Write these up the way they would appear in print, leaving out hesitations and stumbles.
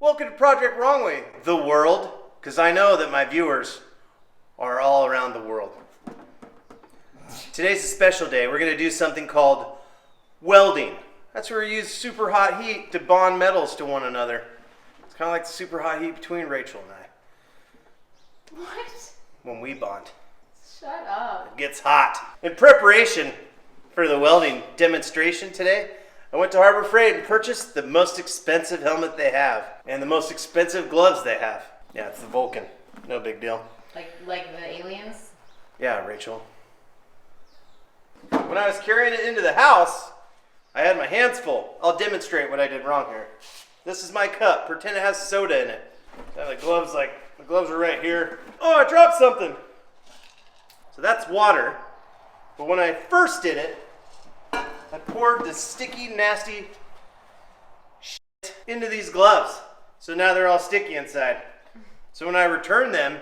Welcome to Project Wrong Way, the world, because I know that my viewers are all around the world. Today's a special day. We're going to do something called welding. That's where we use super hot heat to bond metals to one another. It's kind of like the super hot heat between Rachel and I. What? When we bond. Shut up. It gets hot. In preparation for the welding demonstration today, I went to Harbor Freight and purchased the most expensive helmet they have and the most expensive gloves they have. Yeah, it's the Vulcan. No big deal. Like the aliens? Yeah, Rachel. When I was carrying it into the house, I had my hands full. I'll demonstrate what I did wrong here. This is my cup. Pretend it has soda in it. And the gloves are right here. Oh, I dropped something. So that's water. But when I first did it, I poured this sticky, nasty shit into these gloves. So now they're all sticky inside. So when I return them...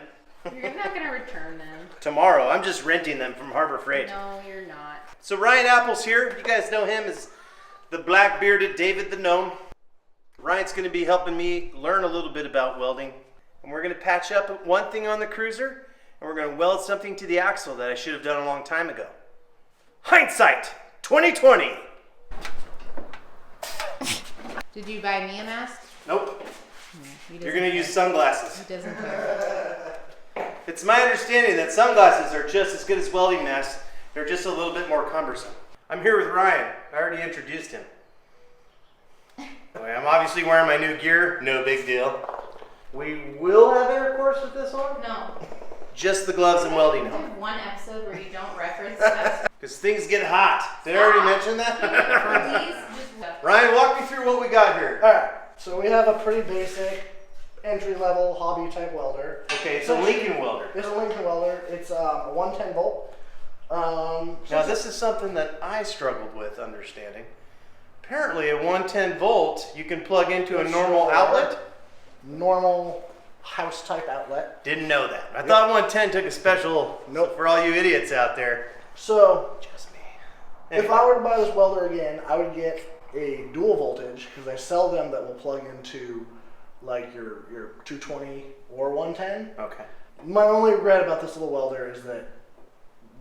You're not going to return them. Tomorrow. I'm just renting them from Harbor Freight. No, you're not. So Ryan Apple's here. You guys know him as the black-bearded David the Gnome. Ryan's going to be helping me learn a little bit about welding. And we're going to patch up one thing on the cruiser, and we're going to weld something to the axle that I should have done a long time ago. Hindsight 2020. Did you buy me a mask? Nope. He You're going to use sunglasses. He doesn't care. It's my understanding that sunglasses are just as good as welding masks. They're just a little bit more cumbersome. I'm here with Ryan. I already introduced him. Anyway, I'm obviously wearing my new gear. No big deal. We will have intercourse with this one? No. Just the gloves and welding You helmet. have one episode where you don't reference stuff. Because things get hot. Did I already mention that? Please, just Ryan, walk me through what we got here. Alright, so we have a pretty basic entry-level hobby-type welder. Okay, it's a Lincoln welder. It's a Lincoln welder. It's a 110 volt. Now this is something that I struggled with understanding. Apparently a 110 volt you can plug into a normal outlet. Normal house-type outlet. Didn't know that. I thought 110 took a special. Nope. For all you idiots out there. So, Just me. if I were to buy this welder again, I would get a dual voltage, because they sell them that will plug into like your 220 or 110. Okay. My only regret about this little welder is that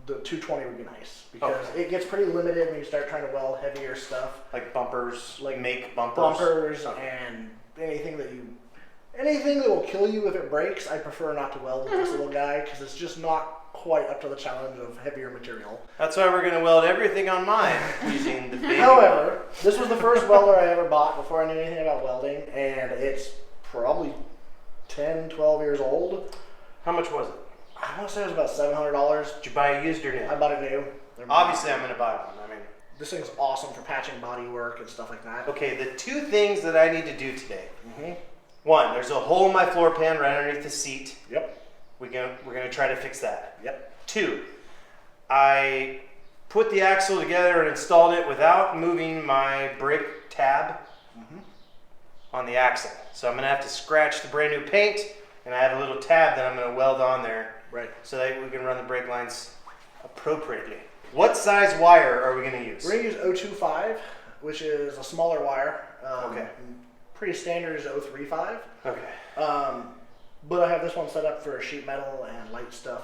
the 220 would be nice, because Okay. it gets pretty limited when you start trying to weld heavier stuff. Like bumpers, Like make bumpers. Bumpers Okay. and anything that will kill you if it breaks. I prefer not to weld with this little guy, because it's just not quite up to the challenge of heavier material. That's why we're going to weld everything on mine using the baby. However, this was the first welder I ever bought before I knew anything about welding, and it's probably 10, 12 years old. How much was it? I want to say it was about $700. Did you buy it used or new? I bought it new. Obviously, I'm going to buy one. I mean, This thing's awesome for patching body work and stuff like that. okay, the two things that I need to do today. Mm-hmm. One, there's a hole in my floor pan right underneath the seat. Yep. We're gonna try to fix that. Yep. Two, I put the axle together and installed it without moving my brake tab on the axle. So I'm gonna have to scratch the brand new paint, and I have a little tab that I'm gonna weld on there, Right. so that we can run the brake lines appropriately. What size wire are we gonna use? We're going to use 025, which is a smaller wire. Okay. Pretty standard is 035. Okay. But I have this one set up for sheet metal and light stuff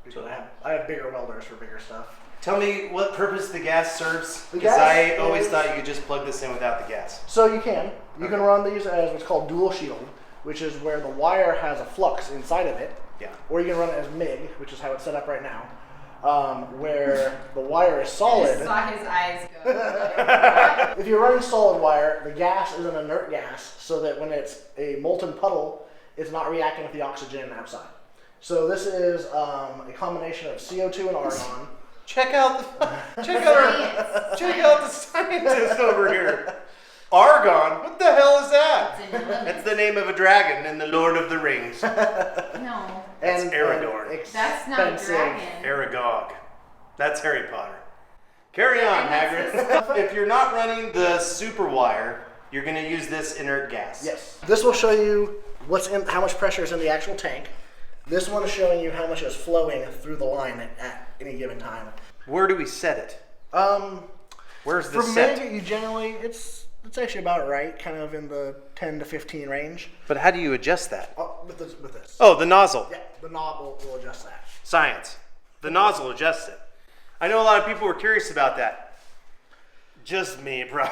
because I have bigger welders for bigger stuff. Tell me what purpose the gas serves, The because gas I always is- thought you could just plug this in without the gas. So you can run these as what's called dual shield, which is where the wire has a flux inside of it. Yeah. Or you can run it as MIG, which is how it's set up right now, where the wire is I solid. just saw his eyes go. If you're running solid wire, the gas is an inert gas, so that when it's a molten puddle, it's not reacting with the oxygen outside. So this is a combination of CO2 and argon. Check out the scientist over here. Argon? What the hell is that? It's in the limits. That's the name of a dragon in the Lord of the Rings. No, That's Aragorn. that's not a expensive. dragon. Aragog. That's Harry Potter. Carry on, And Hagrid. that's If you're not running the super wire, you're going to use this inert gas. Yes. This will show you how much pressure is in the actual tank. This one is showing you how much is flowing through the line at any given time. Where do we set it? Where's the For set? MIG, you generally It's actually about right, kind of in the 10 to 15 range. But how do you adjust that? Oh, with this. Oh, the nozzle. Yeah, the knob will adjust that. Science. The nozzle adjusts it. I know a lot of people were curious about that. Just me, bro.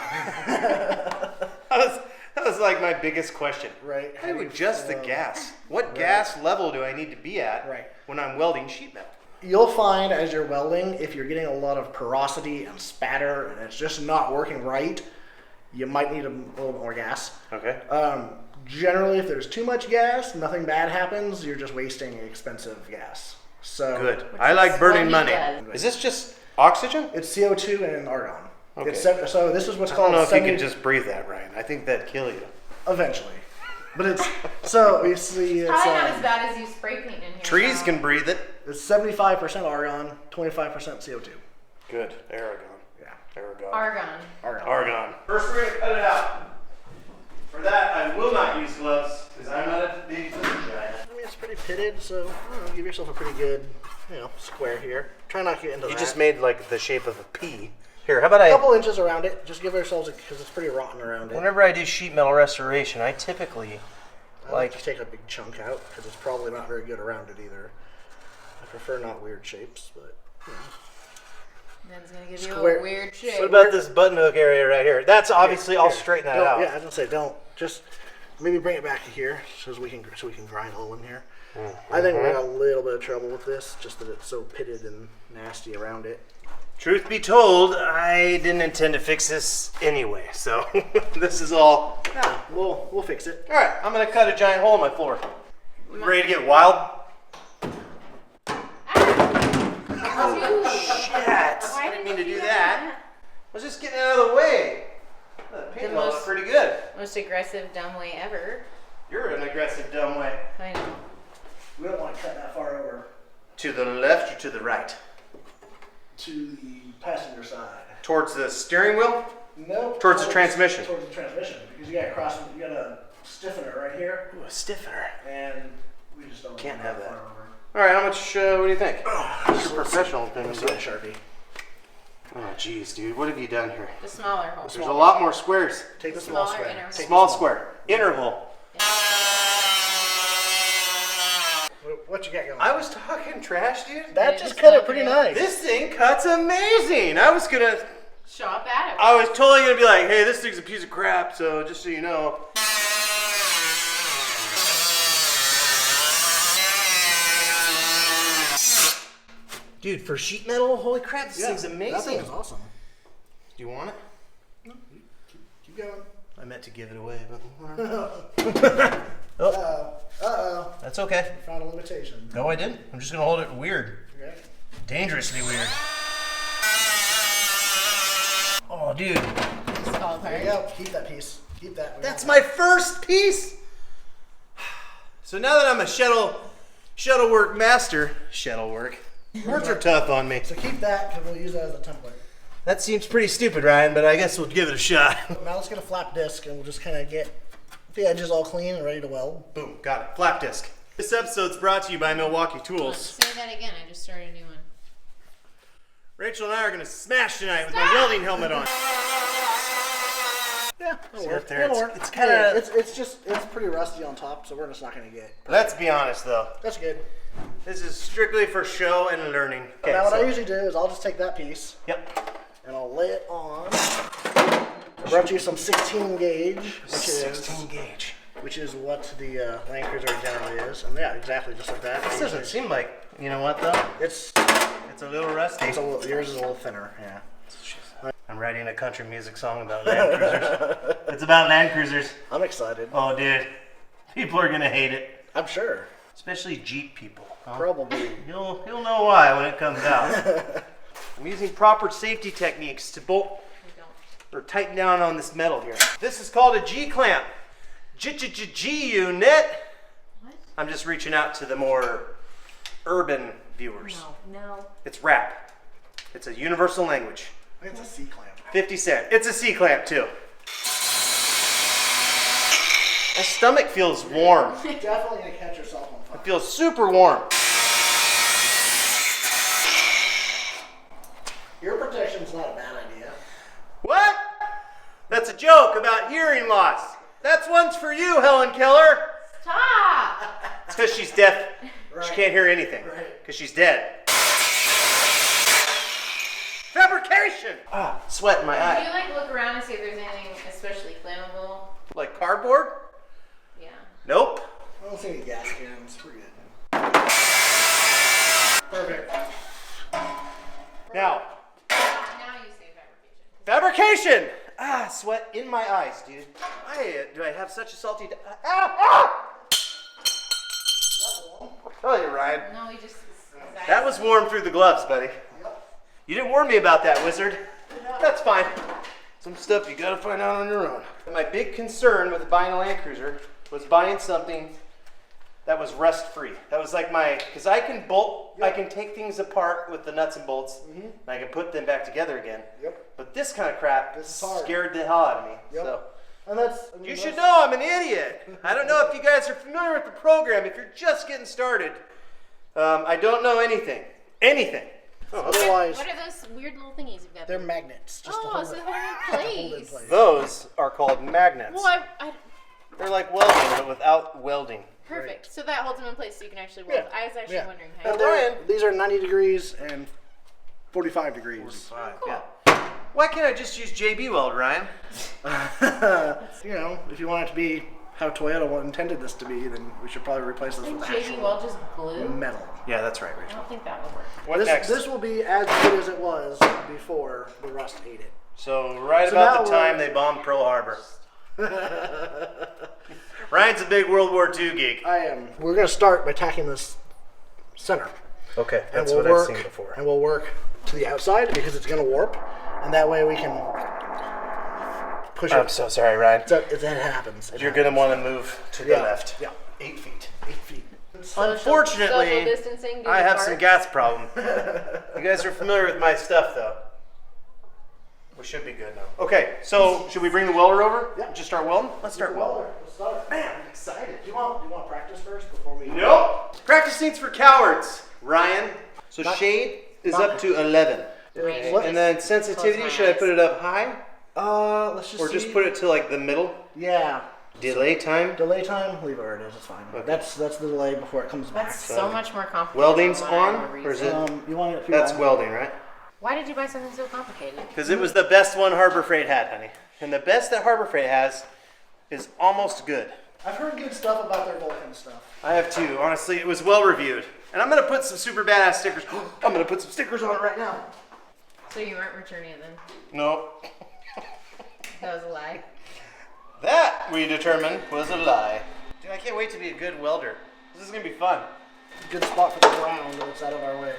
That was like my biggest question. Right. How do you adjust the gas? What gas level do I need to be at when I'm welding sheet metal? You'll find as you're welding, if you're getting a lot of porosity and spatter and it's just not working right, you might need a little more gas. Okay. Generally, if there's too much gas, nothing bad happens. You're just wasting expensive gas. So Good. I like burning what money. he does. Is this just oxygen? It's CO2 and argon. Okay. So this is what's I called. don't know if you can just breathe that, Ryan. I think that'd kill you. Eventually, but it's so you see it's Probably not as bad as you spray paint in here. Trees so. can breathe it. it's 75% argon, 25% CO2. Good. Aragon. Yeah, Aragon. Argon. Argon. First, we're gonna cut it out. For that, I will not use gloves because I'm not a big food giant. I mean it's pretty pitted, so I don't know, give yourself a pretty good, square here. Try not to get into You that. just made like the shape of a pea. Here, how about a couple inches around it. Just give ourselves because it's pretty rotten around it. Whenever I do sheet metal restoration, I typically I like to take a big chunk out because it's probably not very good around it either. I prefer not weird shapes, but. Ben's gonna give Square- you a weird shape. What about this button hook area right here? That's obviously, I'll straighten that Don't- out. Yeah, I was gonna say don't. Just maybe bring it back to here so we can grind a little in here. I think we're in a little bit of trouble with this, just that it's so pitted and nasty around it. Truth be told, I didn't intend to fix this anyway, so this is all. Yeah, we'll fix it. All right, I'm gonna cut a giant hole in my floor. Ready to get wild? Shit! Why I didn't mean you to do that. I was just getting out of the way. The paint most- looks pretty good. Most aggressive, dumb way ever. You're an aggressive, dumb way. I know. We don't want to cut that far over To the left or to the right? to the passenger side. Towards the steering wheel? No. Towards the transmission. Towards the transmission, because you got a stiffener right here, Ooh, a stiffener. and we just don't Can't want have that that. far over. All right, how much? What do you think? It's Your professional opinion. Let's get a Sharpie. Oh, geez, dude, what have you done here? The smaller hole. There's a lot more squares. Take the The small smaller square. inner Take Small the square. Interval. What you got going? I was talking trash, dude. That It just is cut it not pretty good. nice. This thing cuts amazing. I was Shop at it. I was totally gonna be like, hey, this thing's a piece of crap, so just so you know. Dude, for sheet metal, holy crap, this thing's amazing. That thing is awesome. Do you want it? Keep going. I meant to give it away, but Uh-oh. that's okay. Found a limitation. No, I didn't. I'm just gonna hold it weird. Okay. Dangerously weird. Oh, dude. Just fall There apart. you go. Keep that piece. Keep that. We That's got my first piece. So now that I'm a shuttlework master, words are tough on me. that. So keep that because we'll use that as a template. That seems pretty stupid, Ryan, but I guess we'll give it a shot. Now let's get a flap disc and we'll just kind of get the edges all clean and ready to weld. Boom, got it. Flap disc. This episode's brought to you by Milwaukee Tools. Say that again. I just started a new one. Rachel and I are gonna smash tonight with my welding helmet on. Yeah, See it'll up work. there? It'll It's- work. it's kinda- it's pretty rusty on top, so we're just not gonna get. Let's be honest, though. That's good. This is strictly for show and learning. Okay, Now what so- I usually do is I'll just take that piece Yep. and I'll lay it on. I brought you some 16 gauge, 16 gauge. which is what the Landcruiser generally is, and yeah, exactly just like that. This doesn't seem like, you know what though? It's It's a little rusty. yours is a little thinner, yeah. I'm writing a country music song about Land Cruisers. It's about Land Cruisers. I'm excited. Oh, dude. People are gonna hate it. I'm sure. Especially Jeep people. Huh? Probably. You'll know why when it comes out. I'm using proper safety techniques to bolt We don't. or tighten down on this metal here. This is called a G-clamp. G unit. What? I'm just reaching out to the more urban viewers. No. It's rap. It's a universal language. I think it's a C-clamp. 50 cent. It's a C-clamp too. My stomach feels warm. Definitely gonna catch yourself on fire. It feels super warm. Ear protection's not a bad idea. What? That's a joke about hearing loss. That's one's for you, Helen Keller. Stop! It's because she's deaf. Right. She can't hear anything. Right. Because she's dead. Fabrication! Ah, sweat in my Do eye. you like look around and see if there's anything especially flammable? Like cardboard? Yeah. Nope. I don't see any gas cans. We're good. Perfect. Now, Now you say fabrication. fabrication! Ah, sweat in my eyes, dude. Do I have such a salty... Ah! I'll tell you, Ryan. No, we just. That was warm through the gloves, buddy. You didn't warn me about that, wizard. That's fine. Some stuff you gotta find out on your own. My big concern with buying a Landcruiser was buying something that was rust-free. That was like because I can bolt, I can take things apart with the nuts and bolts, and I can put them back together again. Yep. But this kind of crap This is hard. scared the hell out of me. Yep. So. And that's. You should know I'm an idiot. I don't know if you guys are familiar with the program. If you're just getting started, I don't know anything. Anything. Otherwise, What are those weird little thingies you've got they're there? magnets. Just to Oh, hold so it. they're holding in place. Those are called magnets. Well, I, They're like welding, but without welding. perfect. So that holds them in place so you can actually weld. Yeah. I was actually Yeah. wondering how And you they're- these are 90 degrees and 45 degrees. Cool. Yeah. Why can't I just use JB Weld, Ryan? You know, if you want it to be how Toyota intended this to be, then we should probably replace this Isn't with JB actual Weld just glue? metal. Yeah, that's right, I Rachel. don't think that would work. What This, next? this will be as good as it was before the rust ate it. So right So about now the we're- time they bombed Pearl Harbor. Ryan's a big World War II geek. I am. We're going to start by tacking this center. Okay, And that's we'll what work, I've seen before. And we'll work to the outside because it's going to warp. And that way we can push I'm it. so sorry, Ryan. It happens. You're going to want to move to the Yeah. left. Yeah. 8 feet. 8 feet. Unfortunately, social distancing, do I the have some parts. gas problem. You guys are familiar with my stuff, though. We should be good now. Okay, so should we bring the welder over? Yeah. Just start welding? Let's start welding. Let's start. Man, I'm excited. Do you want practice first before we? Nope. Practice needs for cowards, Ryan. So Not- shade is not- up to 11. Right. What- And then sensitivity, Close my should I eyes. put it up high? Let's just Or see. just put it to like the middle? Yeah. Delay time? Delay time. Leave it where it is. It's fine. Okay. That's the delay before it comes back. That's so much more complicated. Welding's than what I on, remember or is using. it? You want it? That's welding, right? Why did you buy something so complicated? Because it was the best one Harbor Freight had, honey. And the best that Harbor Freight has is almost good. I've heard good stuff about their Vulcan stuff. I have too. Honestly, it was well reviewed. And I'm going to put some super badass stickers. I'm going to put some stickers on it right now. So you weren't returning it then? No. That was a lie. That, we determined, was a lie. Dude, I can't wait to be a good welder. This is going to be fun. Good spot for the ground that's out of our way.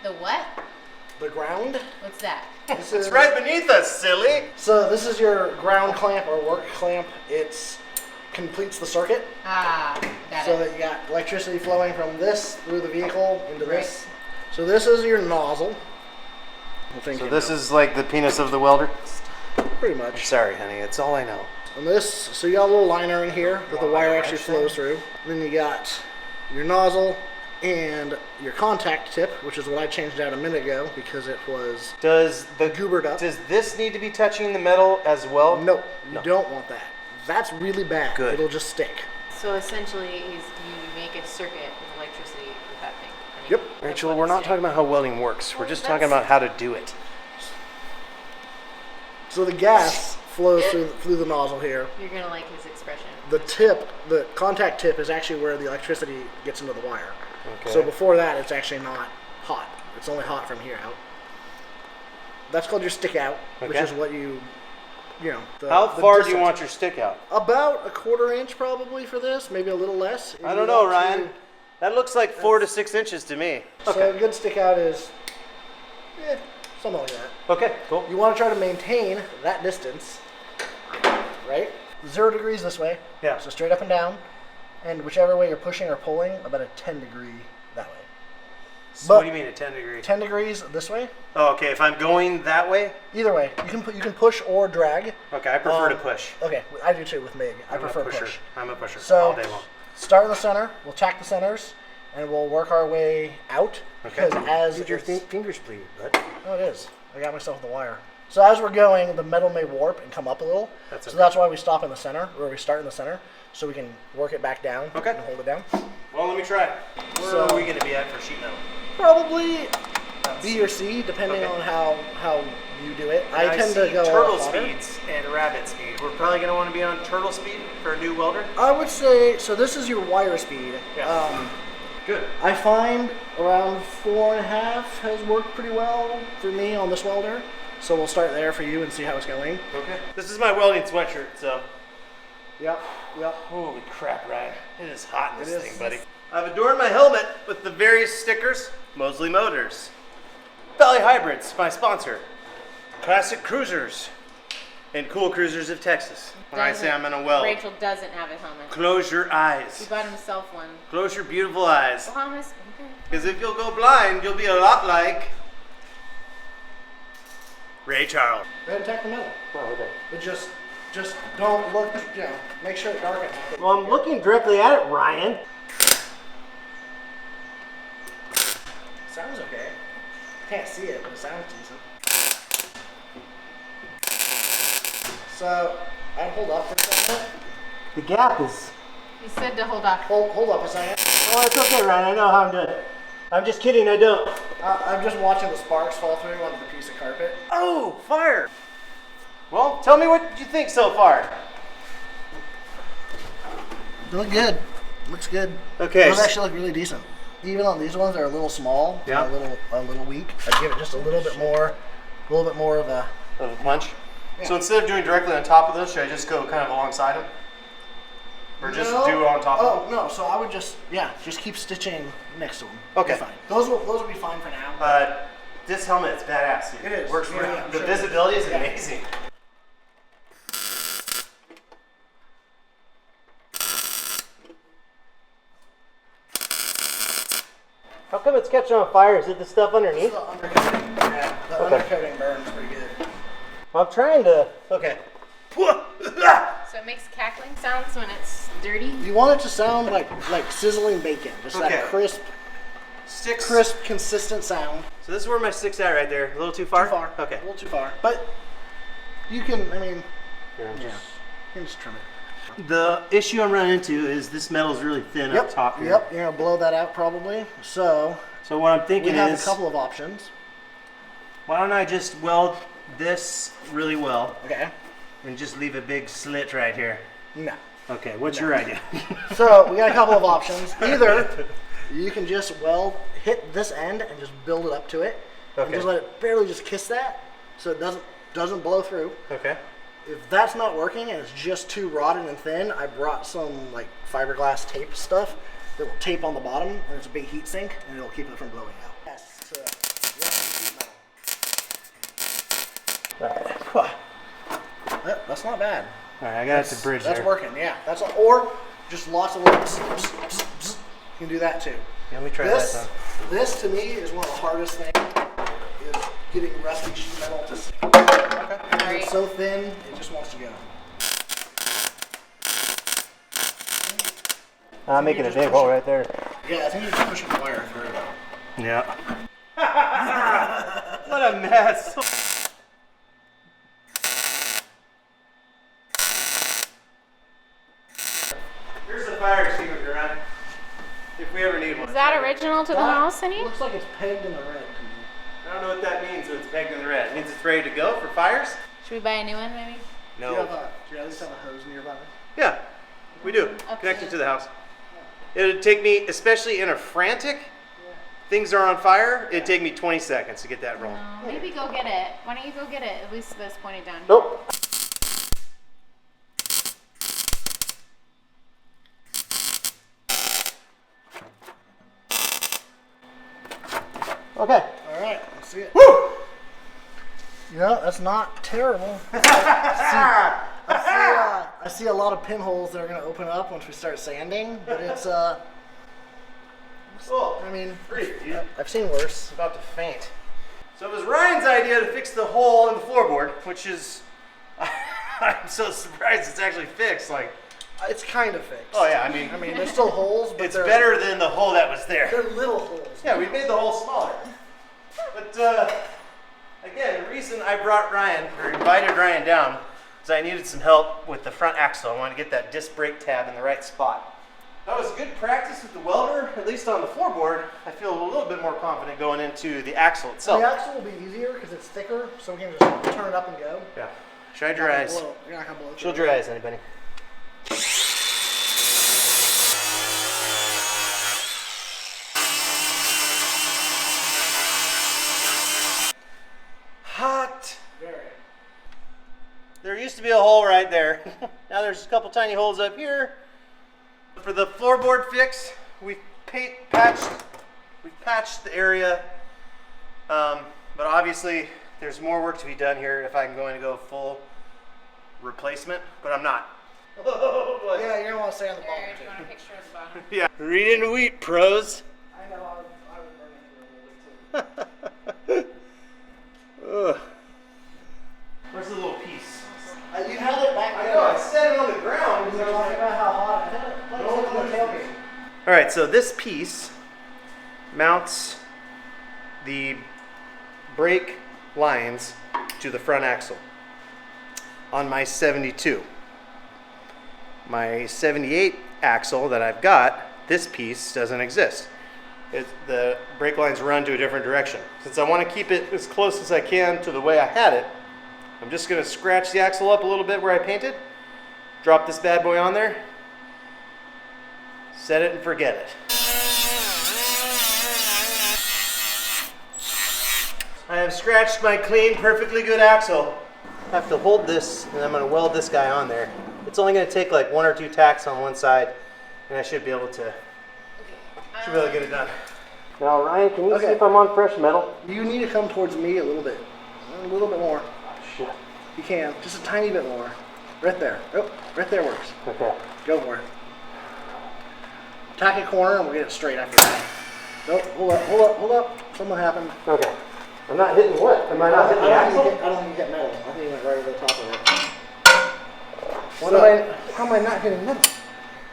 The what? The ground? What's that? This It's is- right beneath us, silly. So this is your ground clamp or work clamp. It completes the circuit Ah, got so it. that you got electricity flowing from this through the vehicle into this. So this is your nozzle. So this is like the penis of the welder? pretty much. Sorry, honey. It's all I know. And this, so you got a little liner in here that the wire actually flows through. Then you got your nozzle and your contact tip, which is what I changed out a minute ago because it was Does goobered up. Does this need to be touching the metal as well? Nope, you don't want that. That's really bad. Good. It'll just stick. So essentially, you make a circuit with electricity with that thing. I mean, Yep. that's Rachel, what we're it's not doing. talking about how welding works. We're Well, just talking that's- about how to do it. So the gas flows through the nozzle here. You're gonna like his expression. The tip, the contact tip, is actually where the electricity gets into the wire. Okay. So before that, it's actually not hot. It's only hot from here out. That's called your stick out, which Okay. is what you know. How the far do you distance. want your stick out? About a 1/4 inch probably for this, maybe a little less. If I you don't know, want to- Ryan. That looks like 4 to 6 inches to me. So a Okay. good stick out is, something like that. Okay, cool. You want to try to maintain that distance, right? 0 degrees this way. Yeah. So straight up and down, and whichever way you're pushing or pulling, about a 10-degree that way. So what do you mean at 10 degrees? 10 degrees this way. Oh, okay, if I'm going that way? Either way, you can push or drag. Okay, I prefer to push. Okay, I do too with Mig. I I'm prefer a pusher. push. I'm a pusher So all day long. start in the center. We'll tack the centers, and we'll work our way out. Okay. Because as Did your it's- fingers bleed, bud? oh, it is. I got myself the wire. So as we're going, the metal may warp and come up a little. That's So okay. that's why we stop in the center, or we start in the center, so we can work it back down Okay. and hold it down. Well, let me try. Where So- are we going to be at for sheet metal? Probably B or C, depending Okay. on how you do it. I tend to see go turtle hotter. speeds and rabbit speed. We're probably going to want to be on turtle speed for a new welder. I would say, so this is your wire speed. Yeah. Good. I find around 4.5 has worked pretty well for me on this welder. So we'll start there for you and see how it's going. Okay. This is my welding sweatshirt, so. Yep. Holy crap, Ryan. It is hot in It this is. thing, buddy. I've adorned my helmet with the various stickers. Mosley Motors. Valley Hybrids, my sponsor. Classic Cruisers. And Cool Cruisers of Texas. When I say I'm gonna weld. Rachel doesn't have a helmet. Close your He eyes. bought himself one. Close your beautiful eyes. Bahamas. Okay. Because if you'll go blind, you'll be a lot like Ray Charles. Go ahead and tack the metal. Oh, okay. But just don't look, make sure it's dark enough. Well, I'm looking directly at it, Ryan. Sounds okay. Can't see it, but it sounds decent. So, I'd hold up for a second. The gap is... He said to hold up. Hold up a second. Oh, it's okay, Ryan. I know how I'm doing. I'm just kidding, I don't. I'm just watching the sparks fall through onto the piece of carpet. Oh, fire! Well, tell me what you think so far. They look good. Looks good. Okay. Those actually look really decent. Even on these ones, they're a little small. Yeah. A little weak. I'd give it just a little bit more of a. Of a punch? Yeah. So instead of doing directly on top of those, should I just go kind of alongside them? Or just No. do it on top of Oh them? no! So I would just keep stitching next to them. Okay. You're fine. Those will be fine for now. This helmet is badass, dude. It is. Works Yeah, yeah, I'm the sure. visibility is Yeah. amazing. How come it's catching on fire? Is it the stuff underneath? The undercoating. Yeah. The Okay. undercoating burns pretty good. I'm trying to. Okay. So it makes cackling sounds when it's dirty. You want it to sound like sizzling bacon, just Okay. that crisp, consistent sound. So this is where my stick's at right there. A little too far? Too far. Okay. A little too far. But you can. I mean, Here, you can just trim it. The issue I'm running into is this metal is really thin up top here. Yep. You're gonna blow that out probably. So So what I'm we thinking have is, a couple of options. why don't I just weld this really well Okay. and just leave a big slit right here? No. Okay, what's your idea? So we got a couple of options. Either you can just hit this end and just build it up to it, and Okay. just let it barely just kiss that, so it doesn't blow through. Okay. If that's not working and it's just too rotten and thin, I brought some like fiberglass tape stuff that will tape on the bottom, and it's a big heat sink, and it'll keep it from blowing out. Yes. That's not bad. All right, I got the bridge That's there. working. Yeah. That's or just lots of little. You can do that too. Yeah, let me try This, that this to me is one of the hardest things, is getting rusty sheet metal to stick. Right. It's so thin, it just wants to go. I'm making a big hole right there. Yeah, I think you're just pushing the wire through. Yeah. What a mess. Here's the fire extinguisher, Ryan. If we ever need one. Is that original to the house, honey? Looks like it's pegged in the red to me. I don't know what that means when it's pegged in the red. It means it's ready to go for fires? Should we buy a new one, maybe? Do you at least have a hose nearby? Yeah, we do. Connected to the house. It would take me, especially in a frantic, things are on fire, it'd take me 20 seconds to get that rolling. Maybe go get it. Why don't you go get it? At least this pointed down. Nope. Okay. All right, let's see it. Woo! Yeah, that's not terrible. I see a lot of pinholes that are going to open up once we start sanding, but it's Oh, I mean, pretty, dude. I've seen worse. About to faint. So it was Ryan's idea to fix the hole in the floorboard, which is, I'm so surprised it's actually fixed. Like, It's kind of fixed. oh yeah, I mean there's still holes, but it's they're better than the hole that was there. They're little holes. Yeah, we made the hole smaller. But Again, the reason I brought Ryan, or invited Ryan down, is I needed some help with the front axle. I wanted to get that disc brake tab in the right spot. That was good practice with the welder, at least on the floorboard. I feel a little bit more confident going into the axle itself. The axle will be easier because it's thicker, so we can just turn it up and go. Yeah. Shine your eyes. You're not gonna blow it. Shield your eyes, anybody. Hot. Very. There used to be a hole right there. Now there's a couple tiny holes up here. For the floorboard fix, we've patched the area, but obviously there's more work to be done here if I'm going to go full replacement, but I'm not. Oh, boy. Yeah, you're gonna want to stay on the ball. There, do you want a picture of the bottom? Yeah. Read into wheat, pros. I know. I would burn it through a little bit too. Ugh. Where's the little piece? You had it back I there. know, I set it on the ground. You're talking about how hot. I had it on the tailgate. All right, so this piece mounts the brake lines to the front axle on my 72. My 78 axle that I've got, this piece doesn't exist. The brake lines run to a different direction. Since I want to keep it as close as I can to the way I had it, I'm just going to scratch the axle up a little bit where I painted, drop this bad boy on there, set it and forget it. I have scratched my clean, perfectly good axle. I have to hold this and I'm going to weld this guy on there. It's only going to take like 1 or 2 tacks on one side and I should be able to get it done. Now Ryan, can you see if I'm on fresh metal? You need to come towards me a little bit more. Oh, shit. You can, just a tiny bit more. Right there. Oh, right there works. Okay. Go for it. Tack a corner and we'll get it straight after that. Nope, hold up. Something happened. Okay. I'm not hitting what? Am I not hitting the axle? I don't think you hit metal. I think you went right over the top of it. How am I not hitting metal?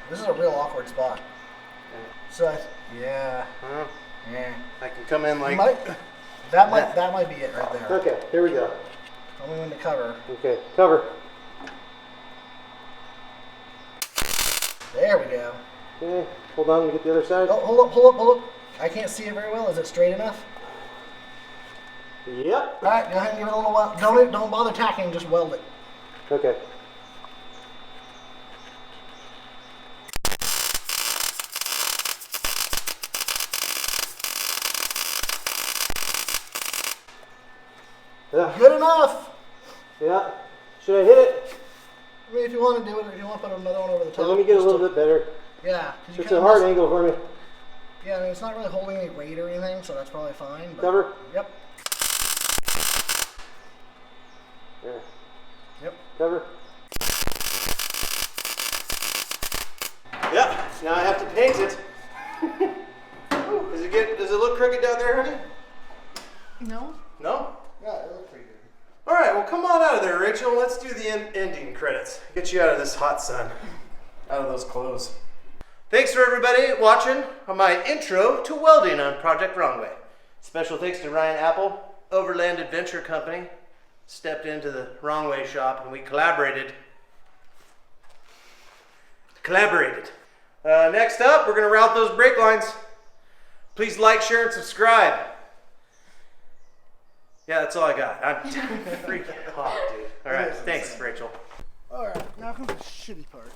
This is a real awkward spot. So yeah. Yeah. I can come in like... That might be it right there. Okay, here we go. Tell me when to cover. Okay, cover. There we go. Okay, hold on, let me get the other side. Oh, hold up. I can't see it very well. Is it straight enough? Yep. All right, go ahead and give it a little weld. Don't bother tacking, just weld it. Okay. Yeah. Good enough. Yeah. Should I hit it? I mean, if you want to do it, if you want to put another one over the top. Let me get a little bit better. Yeah. It's a hard angle for me. Yeah, I mean, it's not really holding any weight or anything, so that's probably fine. But, Cover? Yep. There. Yep. Cover. Yep. Now I have to paint it. Does it look crooked down there, honey? No. No? Yeah, it looks pretty good. All right, well, come on out of there, Rachel. Let's do the ending credits. Get you out of this hot sun, out of those clothes. Thanks for everybody watching on my intro to welding on Project Wrong Way. Special thanks to Ryan Apple, Overland Adventure Company. Stepped into the Wrong Way shop and we collaborated. Next up, we're going to route those brake lines. Please like, share, and subscribe. Yeah, that's all I got. I'm freaking hot, dude. All right, thanks, Rachel. All right, now comes the shitty part.